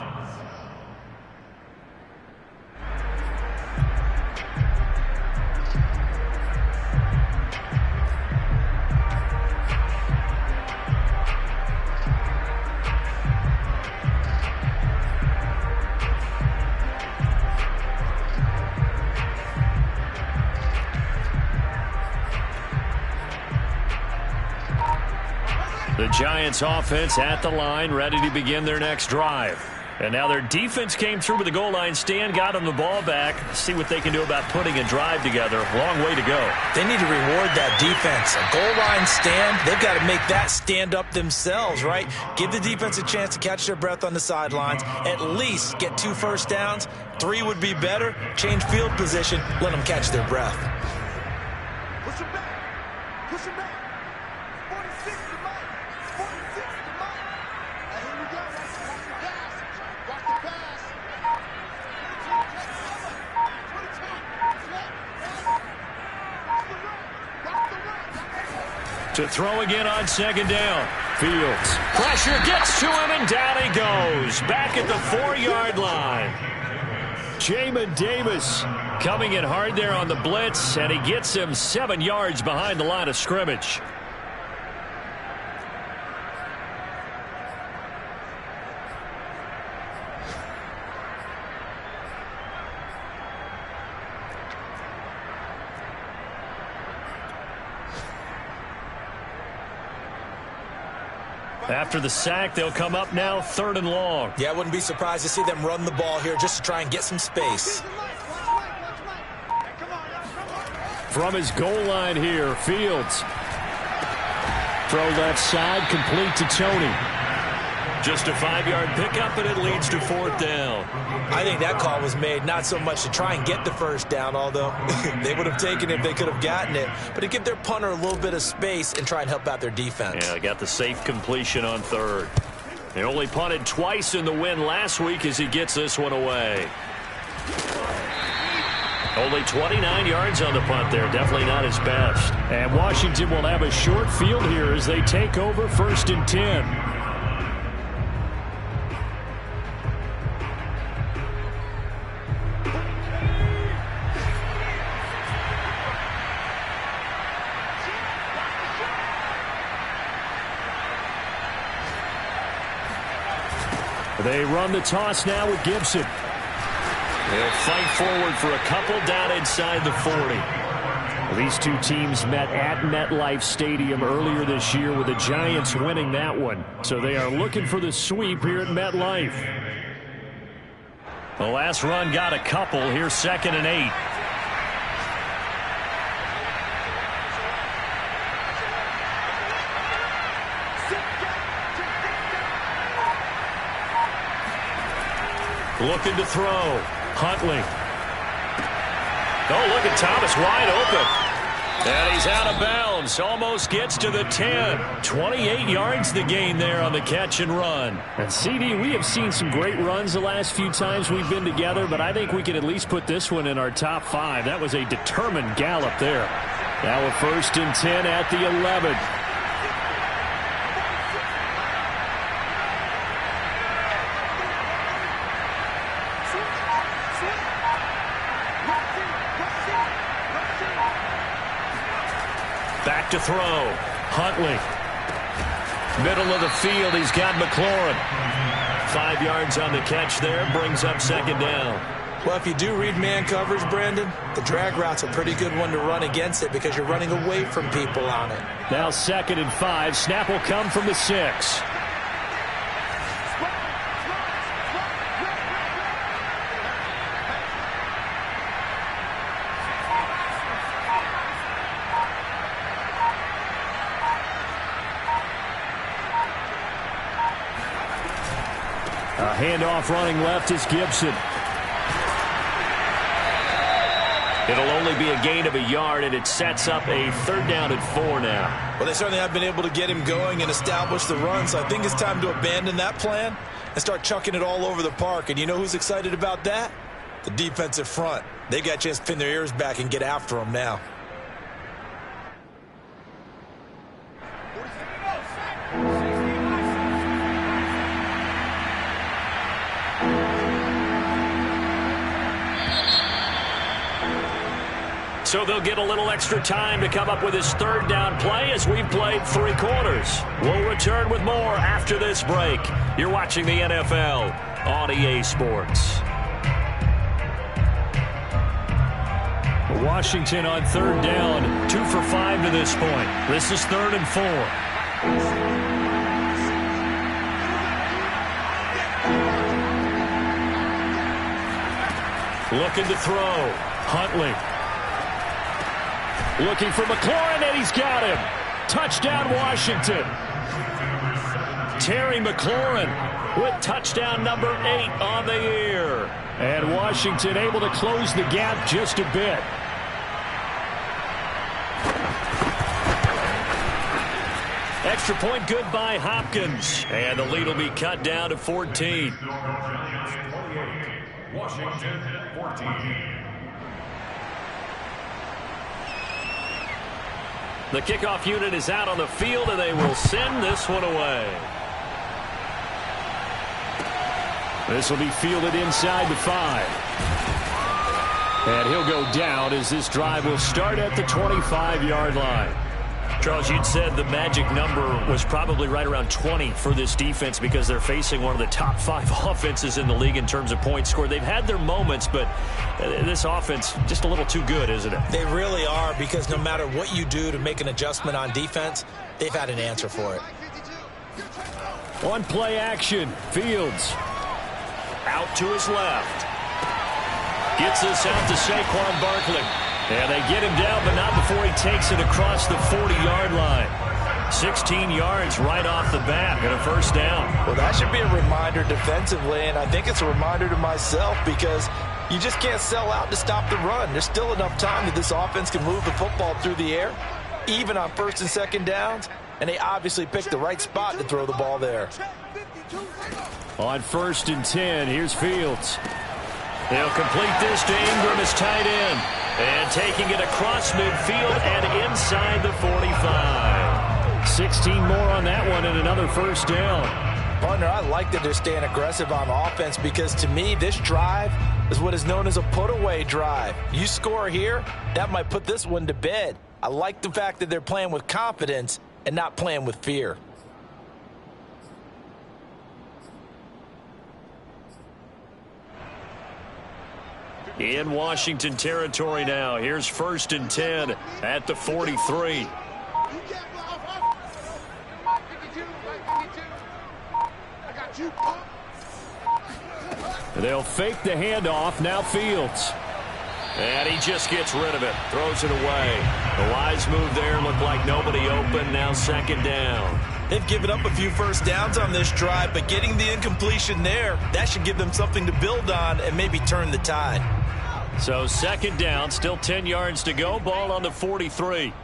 S1: The Giants offense at the line, ready to begin their next drive. And now their defense came through with the goal line stand, got them the ball back. See what they can do about putting a drive together. Long way to go.
S3: They need to reward that defense. A goal line stand, they've got to make that stand up themselves, right? Give the defense a chance to catch their breath on the sidelines. At least get 2 first downs. 3 would be better. Change field position. Let them catch their breath.
S2: Push him back. Push him back. 46 to Mike. 46 to Mike. And here we go. Watch the pass. Watch the pass. 22.
S1: To throw again on 2nd down. Fields. Pressure gets to him, and down he goes. Back at the 4-yard line.
S4: Jamin Davis coming in hard there on the blitz, and he gets him 7 yards behind the line of scrimmage. After the sack, they'll come up now 3rd and long.
S3: Yeah, I wouldn't be surprised to see them run the ball here just to try and get some space.
S4: From his goal line here, Fields. Throw left side, complete to Tony.
S1: Just a 5-yard pickup, and it leads to 4th down.
S3: I think that call was made not so much to try and get the first down, although they would have taken it if they could have gotten it, but to give their punter a little bit of space and try and help out their defense.
S1: Yeah, got the safe completion on 3rd. They only punted twice in the win last week as he gets this one away. Only 29 yards on the punt there. Definitely not his best.
S4: And Washington will have a short field here as they take over 1st and 10. They run the toss now with Gibson.
S1: They'll fight forward for a couple down inside the 40.
S4: These two teams met at MetLife Stadium earlier this year with the Giants winning that one. So they are looking for the sweep here at MetLife.
S1: The last run got a couple. Here's 2nd and 8. Looking to throw. Huntley. Oh, look at Thomas wide open. And he's out of bounds. Almost gets to the 10. 28 yards the gain there on the catch and run.
S4: And CD, we have seen some great runs the last few times we've been together, but I think we can at least put this one in our top 5. That was a determined gallop there. Now a 1st and 10 at the 11.
S1: Back to throw. Huntley. Middle of the field. He's got McLaurin. 5 yards on the catch there. Brings up 2nd down.
S3: Well, if you do read man coverage, Brandon, the drag route's a pretty good one to run against it because you're running away from people on it.
S4: Now 2nd and 5. Snap will come from the 6. A handoff running left is Gibson.
S1: It'll only be a gain of a yard, and it sets up a 3rd down and 4 now.
S3: Well, they certainly have been able to get him going and establish the run, so I think it's time to abandon that plan and start chucking it all over the park. And you know who's excited about that? The defensive front. They got a chance to pin their ears back and get after him now.
S1: So they'll get a little extra time to come up with his 3rd down play as we've played 3 quarters. We'll return with more after this break. You're watching the NFL on EA Sports.
S4: Washington on 3rd down. 2 for 5 to this point. This is 3rd and 4.
S1: Looking to throw.
S4: Huntley. Looking for McLaurin, and he's got him. Touchdown, Washington.
S1: Terry McLaurin with touchdown number 8 on the year.
S4: And Washington able to close the gap just a bit.
S1: Extra point good by Hopkins. And the lead will be cut down to 14.
S5: Washington 14.
S1: The kickoff unit is out on the field, and they will send this one away.
S4: This will be fielded inside the 5. And he'll go down as this drive will start at the 25-yard line.
S1: Charles, you'd said the magic number was probably right around 20 for this defense because they're facing one of the top 5 offenses in the league in terms of points scored. They've had their moments, but this offense just a little too good, isn't it?
S3: They really are, because no matter what you do to make an adjustment on defense, they've had an answer for it.
S4: One play action. Fields.
S1: Out to his left. Gets this out to Saquon Barkley. And they get him down, but not before he takes it across the 40-yard line. 16 yards right off the bat and a 1st down.
S3: Well, that should be a reminder defensively, and I think it's a reminder to myself because you just can't sell out to stop the run. There's still enough time that this offense can move the football through the air, even on 1st and 2nd downs, and they obviously picked the right spot to throw the ball there.
S4: On 1st and 10, here's Fields.
S1: They'll complete this to Ingram as tight end. And taking it across midfield and inside the 45.
S4: 16 more on that one and another 1st down.
S3: Partner, I like that they're staying aggressive on offense because to me this drive is what is known as a put-away drive. You score here, that might put this one to bed. I like the fact that they're playing with confidence and not playing with fear.
S1: In Washington territory now. Here's 1st and 10 at the 43.
S4: They'll fake the handoff. Now Fields.
S1: And he just gets rid of it. Throws it away. The wise move there. Looked like nobody open. Now 2nd down.
S3: They've given up a few first downs on this drive, but getting the incompletion there, that should give them something to build on and maybe turn the tide.
S1: So second down, still 10 yards to go. Ball on the 43.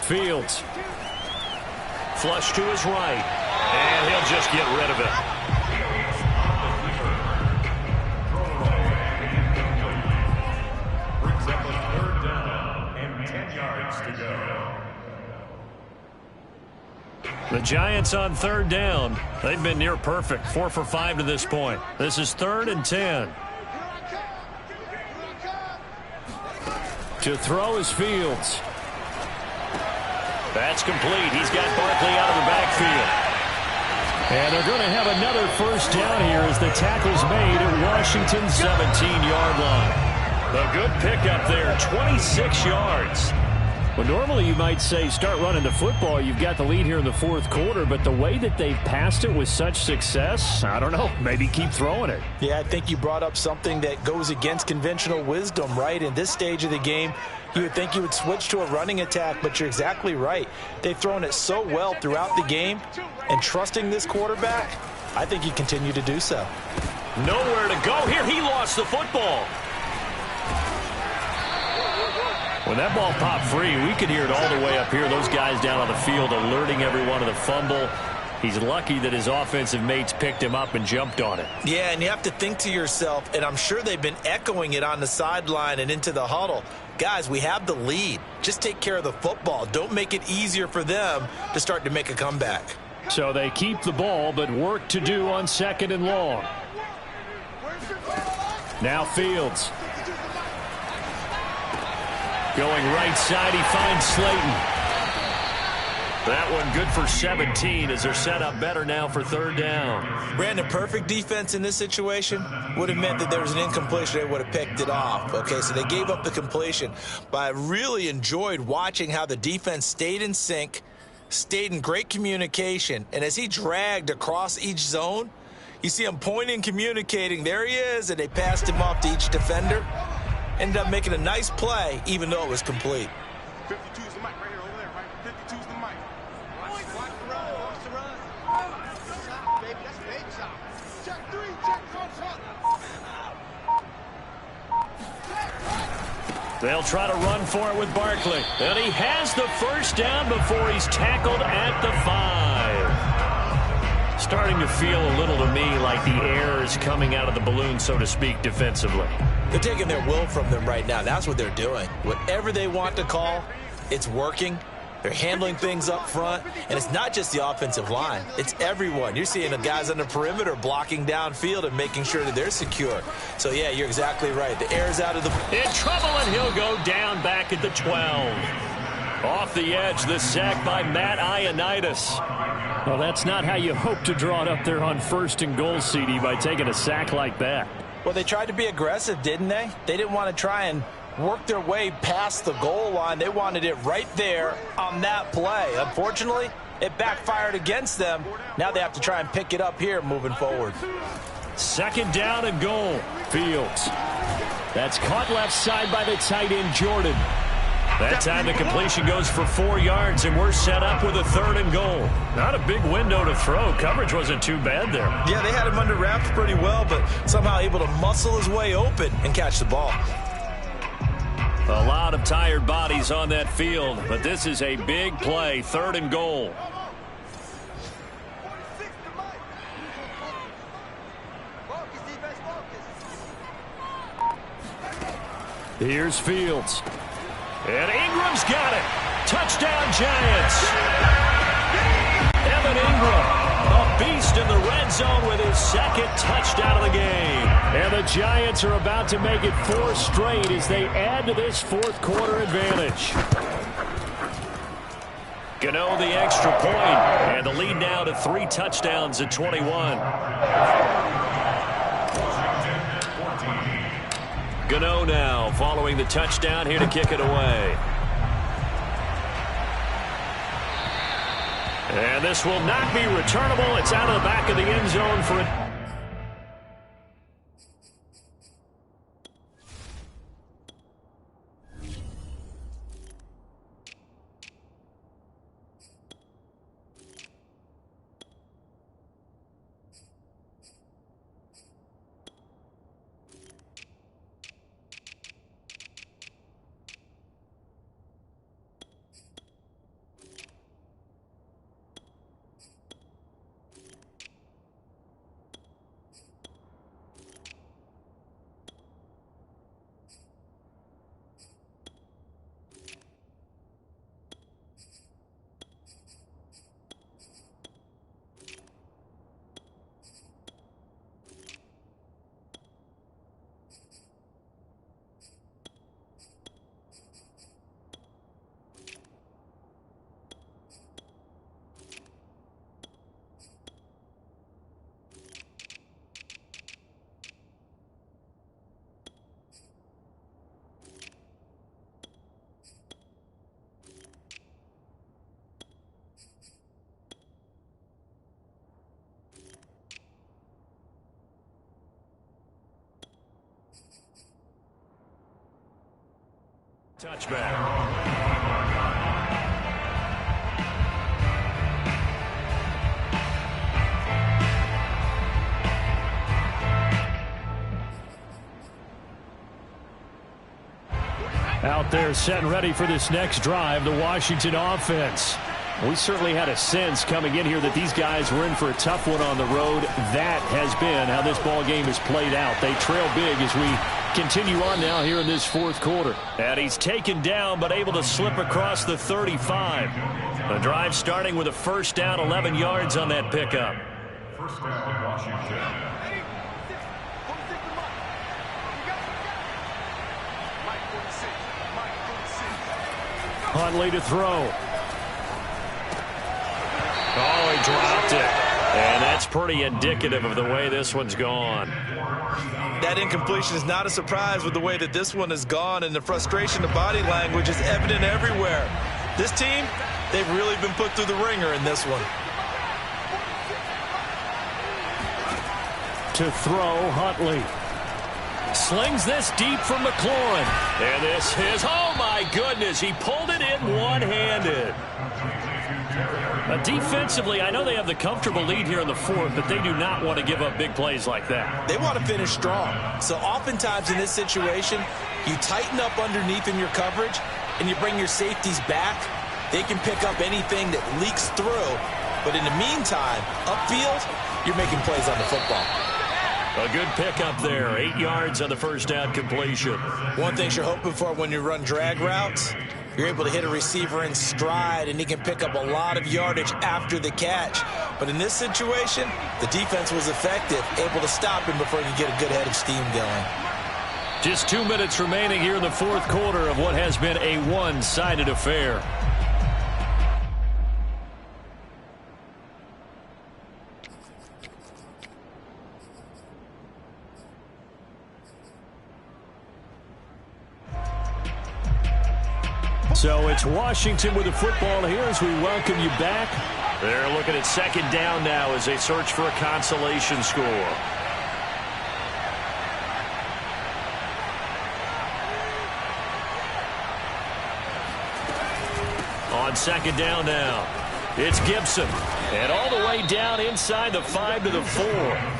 S1: Fields. Flush to his right. And he'll just get rid of it.
S5: Brings up a third down and 10 yards to go.
S1: The Giants on third down. They've been near perfect. 4 for 5 to this point. This is 3rd and 10. To throw is Fields. That's complete. He's got Barkley out of the backfield. And they're going to have another first down here as the tackle's made at Washington's 17-yard line. A good pickup there, 26 yards. Well, normally you might say start running the football. You've got the lead here in the fourth quarter, but the way that they've passed it with such success, I don't know, maybe keep throwing it.
S3: Yeah, I think you brought up something that goes against conventional wisdom, right? In this stage of the game, you would think you would switch to a running attack, but you're exactly right. They've thrown it so well throughout the game, and trusting this quarterback, I think you continue to do so.
S1: Nowhere to go here. He lost the football. When that ball popped free, we could hear it all the way up here. Those guys down on the field alerting everyone of the fumble. He's lucky that his offensive mates picked him up and jumped on it.
S3: Yeah, and you have to think to yourself, and I'm sure they've been echoing it on the sideline and into the huddle. Guys, we have the lead. Just take care of the football. Don't make it easier for them to start to make a comeback.
S4: So they keep the ball, but work to do on 2nd and long. Now Fields. Going right side, he finds Slayton. That one good for 17 as they're set up better now for third down.
S3: Brandon, perfect defense in this situation would have meant that there was an incompletion. They would have picked it off. Okay, so they gave up the completion. But I really enjoyed watching how the defense stayed in sync, stayed in great communication, and as he dragged across each zone, you see him pointing, communicating. There he is, and they passed him off to each defender. Ended up making a nice play, even though it was complete.
S2: 52 is the mic right here, over there, right? 52 is the mic. Watch the run, watch the run. Stop, baby, that's baby stop. Check 3, check front.
S1: They'll try to run for it with Barkley. And he has the first down before he's tackled at the 5. Starting to feel a little to me like the air is coming out of the balloon, so to speak, defensively.
S3: They're taking their will from them right now. That's what they're doing. Whatever they want to call, it's working. They're handling things up front, and it's not just the offensive line. It's everyone. You're seeing the guys on the perimeter blocking downfield and making sure that they're secure. So, yeah, you're exactly right. The air's out of the...
S1: In trouble, and he'll go down back at the 12. Off the edge, the sack by Matt Ioannidis.
S4: Well, that's not how you hope to draw it up there on 1st and goal, CD, by taking a sack like that.
S3: Well, they tried to be aggressive, didn't they? They didn't want to try and work their way past the goal line. They wanted it right there on that play. Unfortunately, it backfired against them. Now they have to try and pick it up here moving forward.
S1: 2nd down and goal. Fields. That's caught left side by the tight end, Jordan. That time the completion goes for 4 yards, and we're set up with a 3rd and goal. Not a big window to throw. Coverage wasn't too bad there.
S3: Yeah, they had him under wraps pretty well, but somehow able to muscle his way open and catch the ball.
S1: A lot of tired bodies on that field, but this is a big play. 3rd and goal.
S4: Here's Fields.
S1: And Ingram's got it. Touchdown, Giants. Evan Ingram, a beast in the red zone with his 2nd touchdown of the game.
S4: And the Giants are about to make it 4 straight as they add to this 4th quarter advantage.
S1: Gano the extra point, and the lead now to 3 touchdowns at 21. Gano now following the touchdown here to kick it away. And this will not be returnable. It's out of the back of the end zone for a... touchback.
S4: Out there set and ready for this next drive, the Washington offense. We certainly had a sense coming in here that these guys were in for a tough one on the road. That has been how this ball game is played out. They trail big as we continue on now here in this fourth quarter.
S1: And he's taken down but able to slip across the 35. The drive starting with a first down, 11 yards on that pickup.
S5: First down, Washington.
S4: Huntley to throw.
S1: Oh, he dropped it. And that's pretty indicative of the way this one's gone.
S3: That incompletion is not a surprise with the way that this one has gone, and the frustration, the body language is evident everywhere. This team, they've really been put through the ringer in this one.
S4: To throw, Huntley.
S1: Slings this deep for McLaurin. And this is, oh my goodness, he pulled it in one-handed. Defensively, I know they have the comfortable lead here in the fourth, but they do not want to give up big plays like that.
S3: They want to finish strong. So oftentimes in this situation, you tighten up underneath in your coverage, and you bring your safeties back. They can pick up anything that leaks through. But in the meantime, upfield, you're making plays on the football.
S1: A good pickup there. 8 yards on the first down completion.
S3: One thing you're hoping for when you run drag routes, you're able to hit a receiver in stride, and he can pick up a lot of yardage after the catch. But in this situation, the defense was effective, able to stop him before he could get a good head of steam going.
S1: Just 2 minutes remaining here in the fourth quarter of what has been a one-sided affair. So it's Washington with the football here as we welcome you back. They're looking at second down now as they search for a consolation score. On second down now, it's Gibson. And all the way down inside the 5 to the 4.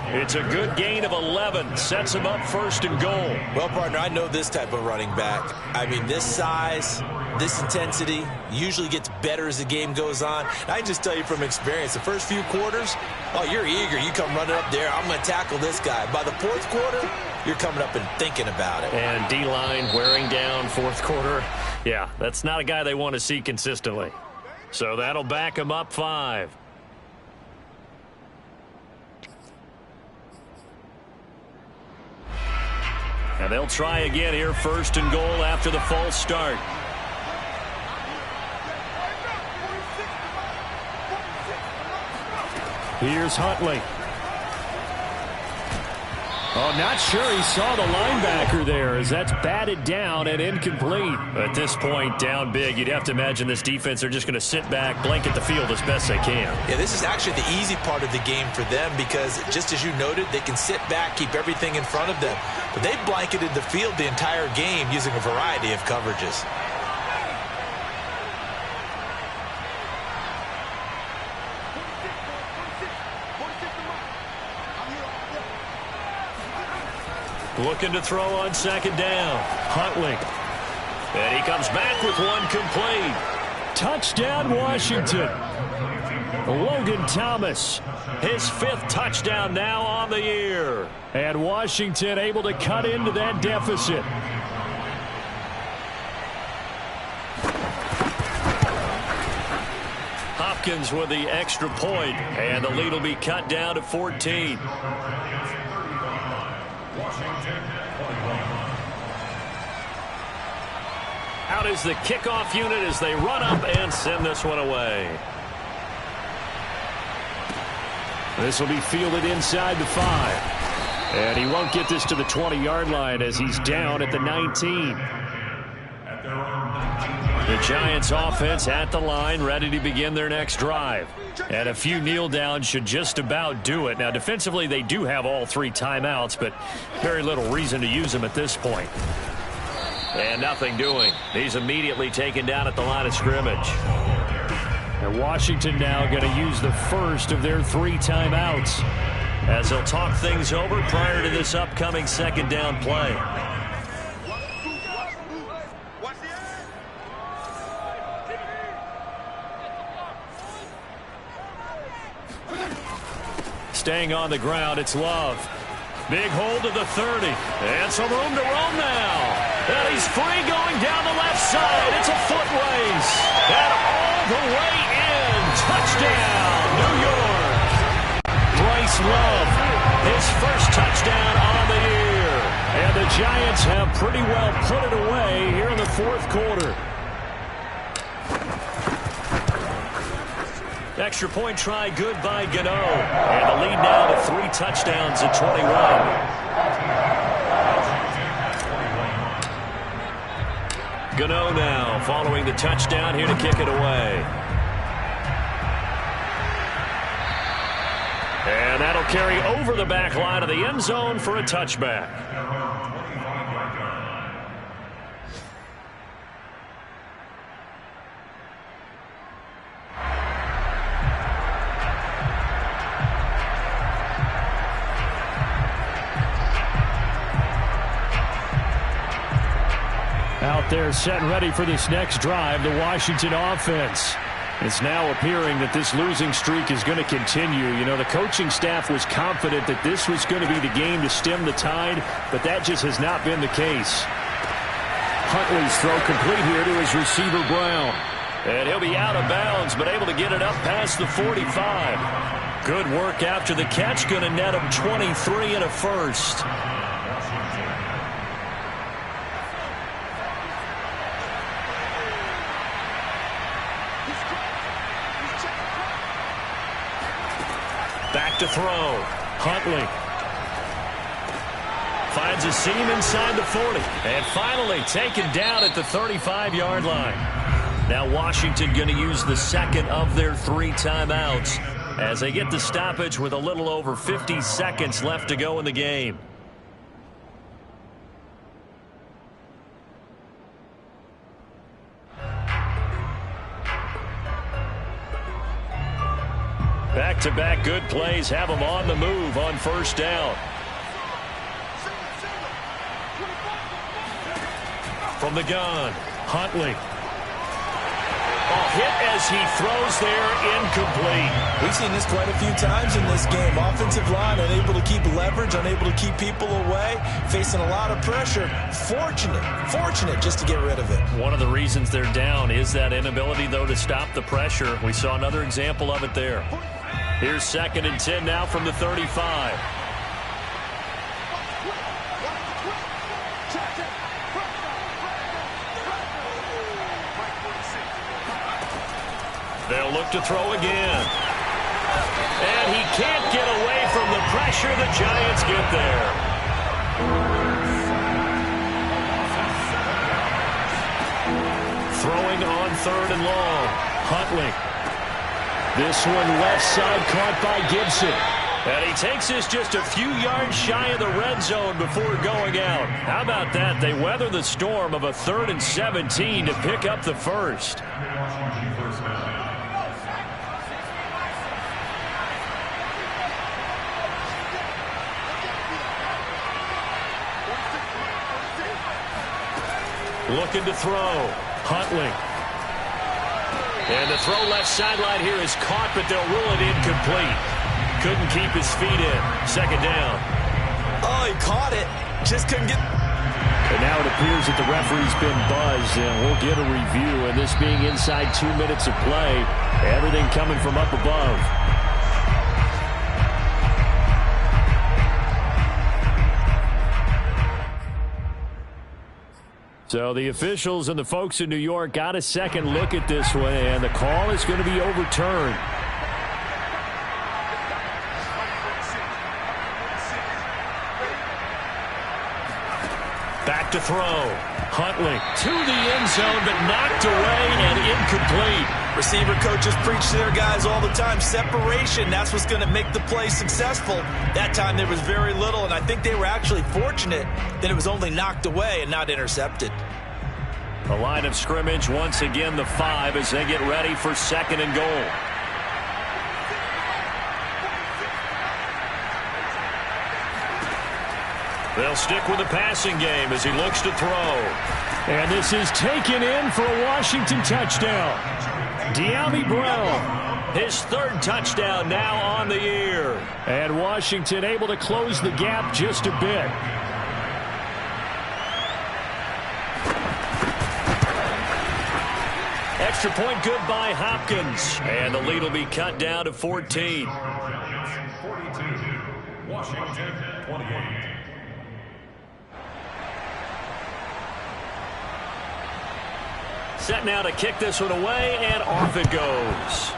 S1: It's a good gain of 11. Sets him up first and goal.
S3: Well, partner, I know this type of running back. I mean, this size, this intensity usually gets better as the game goes on. And I just tell you from experience, the first few quarters, oh, you're eager. You come running up there. I'm going to tackle this guy. By the fourth quarter, you're coming up and thinking about it.
S1: And D-line wearing down fourth quarter. Yeah, that's not a guy they want to see consistently. So that'll back him up 5. And they'll try again here, first and goal after the false start.
S4: Here's Huntley. Oh, not sure he saw the linebacker there as that's batted down and incomplete.
S1: At this point, down big, you'd have to imagine this defense are just going to sit back, blanket the field as best they can.
S3: Yeah, this is actually the easy part of the game for them because, just as you noted, they can sit back, keep everything in front of them. But they've blanketed the field the entire game using a variety of coverages.
S1: Looking to throw on second down. Huntley. And he comes back with one complete.
S4: Touchdown, Washington. Logan Thomas.
S1: His 5th touchdown now on the year.
S4: And Washington able to cut into that deficit.
S1: Hopkins with the extra point, and the lead will be cut down to 14. Out is the kickoff unit as they run up and send this one away.
S4: This will be fielded inside the 5. And he won't get this to the 20-yard line as he's down at the 19.
S1: The Giants offense at the line, ready to begin their next drive. And a few kneel downs should just about do it. Now, defensively, they do have all 3 timeouts, but very little reason to use them at this point. And nothing doing. He's immediately taken down at the line of scrimmage.
S4: And Washington now going to use the first of their 3 timeouts
S1: as they'll talk things over prior to this upcoming second down play. Staying on the ground, it's Love. Big hold to the 30. And some room to roam now. And he's free going down the left side. It's a foot race. And all the way in. Touchdown, New York. Bryce Love, his first touchdown on the year.
S4: And the Giants have pretty well put it away here in the 4th quarter.
S1: Extra point try good by Gano. And the lead now to 3 touchdowns at 21. Gano now following the touchdown here to kick it away. And that'll carry over the back line of the end zone for a touchback.
S4: Out there set and ready for this next drive, the Washington offense. It's now appearing that this losing streak is going to continue. You know, the coaching staff was confident that this was going to be the game to stem the tide, but that just has not been the case. Huntley's throw complete here to his receiver, Brown.
S1: And he'll be out of bounds, but able to get it up past the 45. Good work after the catch, going to net him 23 and a first. Back to throw. Huntley finds a seam inside the 40. And finally taken down at the 35-yard line. Now Washington going to use the 2nd of their 3 timeouts as they get the stoppage with a little over 50 seconds left to go in the game. Back-to-back good plays have them on the move on first down. From the gun, Huntley. Hit as he throws there, incomplete.
S3: We've seen this quite a few times in this game. Offensive line unable to keep leverage, unable to keep people away, facing a lot of pressure. Fortunate just to get rid of it.
S1: One of the reasons they're down is that inability, though, to stop the pressure. We saw another example of it there. Here's 2nd and 10 now from the 35. They'll look to throw again. And he can't get away from the pressure. The Giants get there. Throwing on 3rd and long. Huntley. This one left side caught by Gibson. And he takes this just a few yards shy of the red zone before going out. How about that? They weather the storm of a 3rd and 17 to pick up the first. Looking to throw. Huntley. And the throw left sideline here is caught, but they'll rule it incomplete. Couldn't keep his feet in. 2nd down.
S3: Oh, he caught it. Just couldn't get...
S4: And now it appears that the referee's been buzzed, and we'll get a review. And this being inside 2 minutes of play, everything coming from up above. So the officials and the folks in New York got a second look at this one, and the call is going to be overturned. Back to throw. Huntley to the end zone, but knocked away and incomplete.
S3: Receiver coaches preach to their guys all the time. Separation, that's what's going to make the play successful. That time there was very little, and I think they were actually fortunate that it was only knocked away and not intercepted.
S1: The line of scrimmage once again the 5 as they get ready for 2nd and goal. They'll stick with the passing game as he looks to throw.
S4: And this is taken in for a Washington touchdown. De'Ami Brown.
S1: His 3rd touchdown now on the year.
S4: And Washington able to close the gap just a bit.
S1: Extra point good by Hopkins. And the lead will be cut down to 14.
S5: 42, Washington 28.
S1: Set now to kick this one away, and off it goes.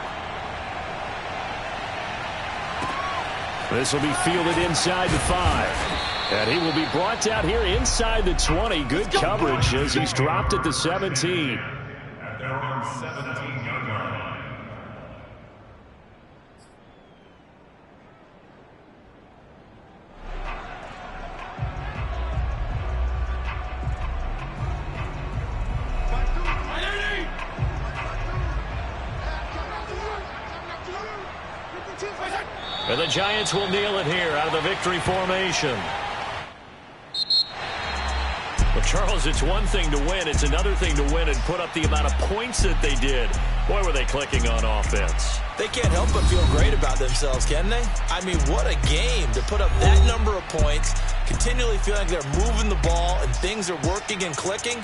S4: This will be fielded inside the 5. And he will be brought down here inside the 20. Good coverage as he's dropped at the 17.
S5: At their own 17-yard line.
S1: And the Giants will kneel it here out of the victory formation. Well, Charles, it's one thing to win. It's another thing to win and put up the amount of points that they did. Boy, were they clicking on offense.
S3: They can't help but feel great about themselves, can they? I mean, what a game to put up that number of points, continually feeling like they're moving the ball and things are working and clicking.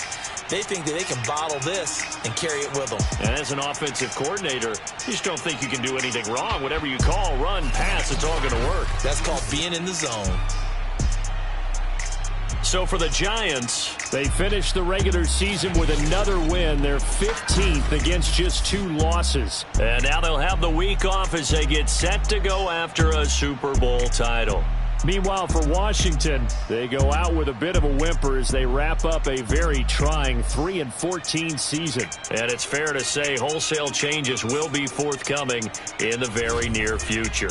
S3: They think that they can bottle this and carry it with them.
S1: And as an offensive coordinator, you just don't think you can do anything wrong. Whatever you call, run, pass, it's all going to work.
S3: That's called being in the zone.
S1: So for the Giants,
S4: they finished the regular season with another win. They're 15th against just 2 losses.
S1: And now they'll have the week off as they get set to go after a Super Bowl title.
S4: Meanwhile, for Washington, they go out with a bit of a whimper as they wrap up a very trying 3-14 season.
S1: And it's fair to say wholesale changes will be forthcoming in the very near future.